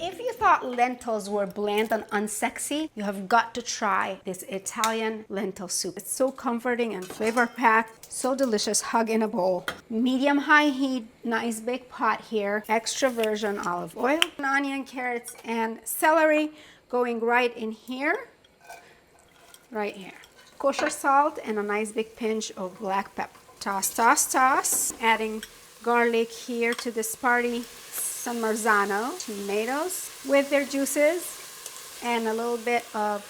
If you thought lentils were bland and unsexy, you have got to try this Italian lentil soup. It's so comforting and flavor-packed, so delicious. Hug in a bowl. Medium-high heat, nice big pot here. Extra virgin olive oil, onion, carrots, and celery going right in here, right here. Kosher salt and a nice big pinch of black pepper. Toss, toss, toss. Adding garlic here to this party. San Marzano tomatoes with their juices and a little bit of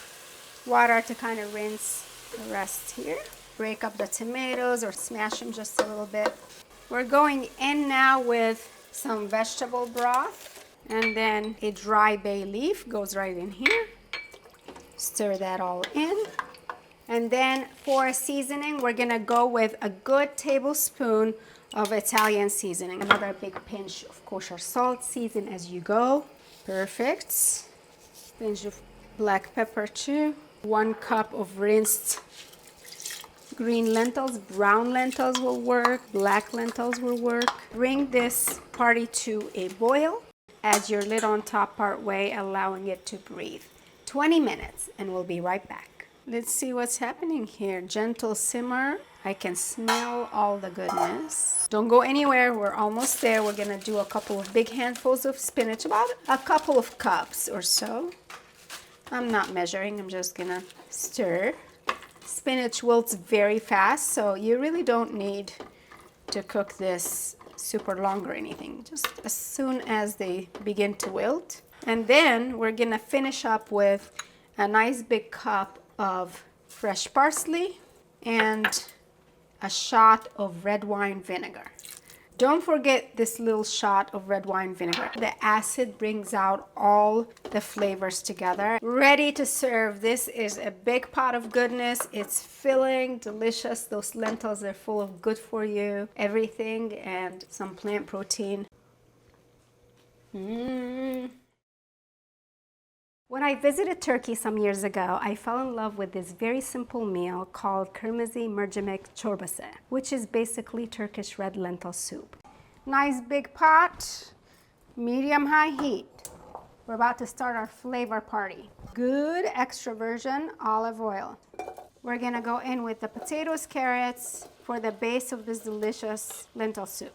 water to kind of rinse the rest here. Break up the tomatoes or smash them just a little bit. We're going in now with some vegetable broth and then a dry bay leaf goes right in here. Stir that all in. And then for a seasoning, we're gonna go with a good tablespoon of Italian seasoning. Another big pinch of kosher salt, season as you go. Perfect. Pinch of black pepper too. 1 cup of rinsed green lentils. Brown lentils will work, black lentils will work. Bring this party to a boil. Add your lid on top part way, allowing it to breathe. 20 minutes and we'll be right back. Let's see what's happening here. Gentle simmer. I can smell all the goodness. Don't go anywhere, we're almost there. We're gonna do a couple of big handfuls of spinach, about a couple of cups or so. I'm not measuring, I'm just gonna stir. Spinach wilts very fast, so you really don't need to cook this super long or anything. Just as soon as they begin to wilt. And then we're gonna finish up with a nice big cup of fresh parsley and a shot of red wine vinegar. Don't forget this little shot of red wine vinegar. The acid brings out all the flavors together. Ready to serve. This is a big pot of goodness. It's filling, delicious. Those lentils are full of good for you, everything, and some plant protein. When I visited Turkey some years ago, I fell in love with this very simple meal called kırmızı mercimek çorbası, which is basically Turkish red lentil soup. Nice big pot, medium-high heat. We're about to start our flavor party. Good extra virgin olive oil. We're gonna go in with the potatoes, carrots for the base of this delicious lentil soup.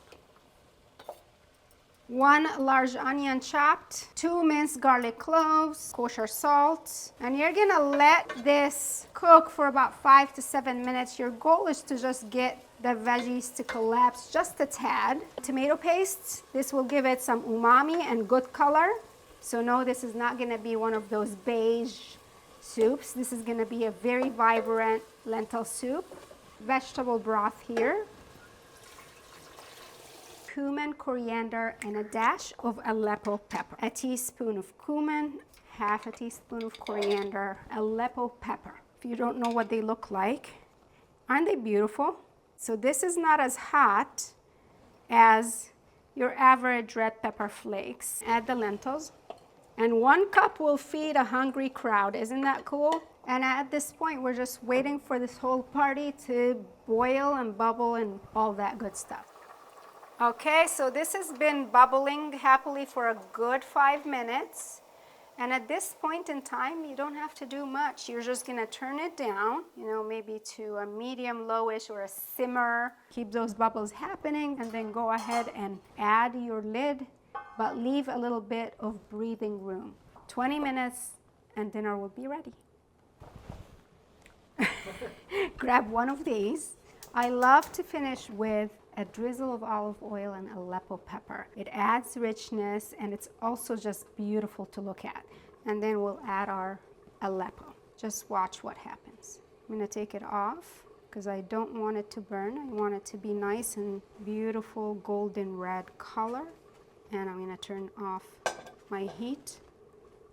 1 large onion chopped, 2 minced garlic cloves, kosher salt, and you're gonna let this cook for about 5 to 7 minutes. Your goal is to just get the veggies to collapse just a tad. Tomato paste, this will give it some umami and good color. So no, this is not gonna be one of those beige soups. This is gonna be a very vibrant lentil soup. Vegetable broth here. Cumin, coriander, and a dash of Aleppo pepper. A teaspoon of cumin, half a teaspoon of coriander, Aleppo pepper. If you don't know what they look like, aren't they beautiful? So this is not as hot as your average red pepper flakes. Add the lentils. And 1 cup will feed a hungry crowd. Isn't that cool? And at this point, we're just waiting for this whole party to boil and bubble and all that good stuff. Okay, so this has been bubbling happily for a good 5 minutes. And at this point in time, you don't have to do much. You're just gonna turn it down, maybe to a medium lowish or a simmer. Keep those bubbles happening and then go ahead and add your lid, but leave a little bit of breathing room. 20 minutes and dinner will be ready. Grab one of these. I love to finish with a drizzle of olive oil and Aleppo pepper. It adds richness and it's also just beautiful to look at. And then we'll add our Aleppo. Just watch what happens. I'm gonna take it off because I don't want it to burn. I want it to be nice and beautiful golden red color. And I'm gonna turn off my heat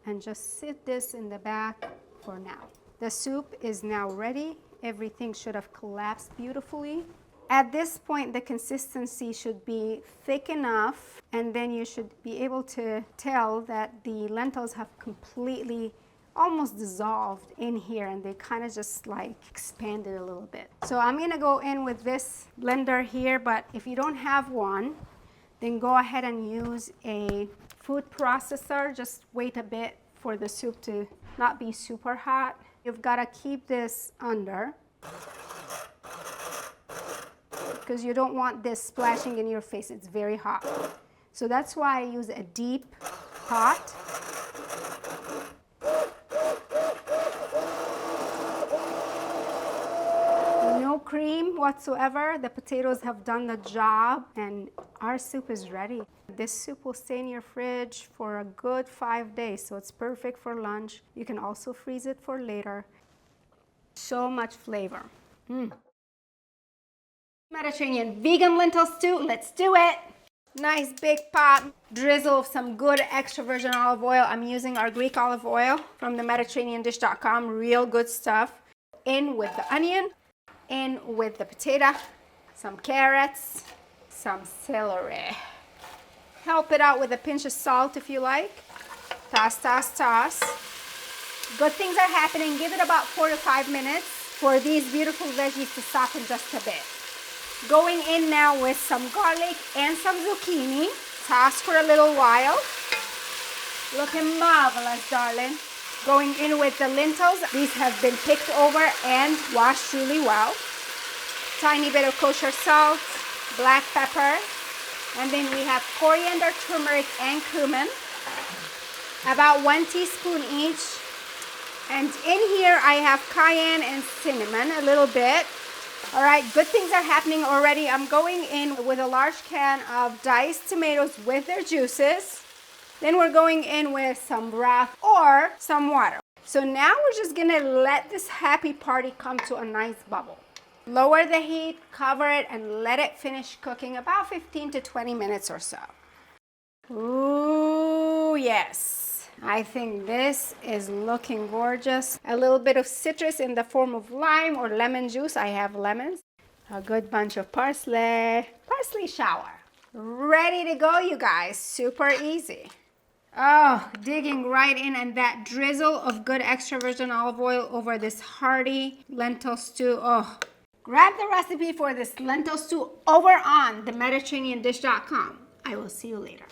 and just sit this in the back for now. The soup is now ready. Everything should have collapsed beautifully. At this point, the consistency should be thick enough, and then you should be able to tell that the lentils have completely almost dissolved in here, and they kind of just like expanded a little bit. So I'm gonna go in with this blender here, but if you don't have one, then go ahead and use a food processor. Just wait a bit for the soup to not be super hot. You've got to keep this under because you don't want this splashing in your face. It's very hot. So that's why I use a deep pot. No cream whatsoever. The potatoes have done the job and our soup is ready. This soup will stay in your fridge for a good 5 days, so it's perfect for lunch. You can also freeze it for later. So much flavor. Mediterranean vegan lentil stew, let's do it. Nice big pot, drizzle of some good extra virgin olive oil. I'm using our Greek olive oil from the Mediterraneandish.com, real good stuff. In with the onion, in with the potato, some carrots, some celery. Help it out with a pinch of salt if you like. Toss, toss, toss. Good things are happening. Give it about 4 to 5 minutes for these beautiful veggies to soften just a bit. Going in now with some garlic and some zucchini. Toss for a little while. Looking marvelous, darling. Going in with the lentils. These have been picked over and washed really well. Tiny bit of kosher salt, black pepper, and then we have coriander, turmeric, and cumin. About 1 teaspoon each. And in here I have cayenne and cinnamon, a little bit. All right, good things are happening already. I'm going in with a large can of diced tomatoes with their juices. Then we're going in with some broth or some water. So now we're just gonna let this happy party come to a nice bubble. Lower the heat, cover it, and let it finish cooking about 15 to 20 minutes or so. Ooh, yes. I think this is looking gorgeous. A little bit of citrus in the form of lime or lemon juice. I have lemons. A good bunch of parsley. Parsley shower. Ready to go, you guys. Super easy. Oh, digging right in, and that drizzle of good extra virgin olive oil over this hearty lentil stew. Oh, grab the recipe for this lentil stew over on the Mediterraneandish.com. I will see you later.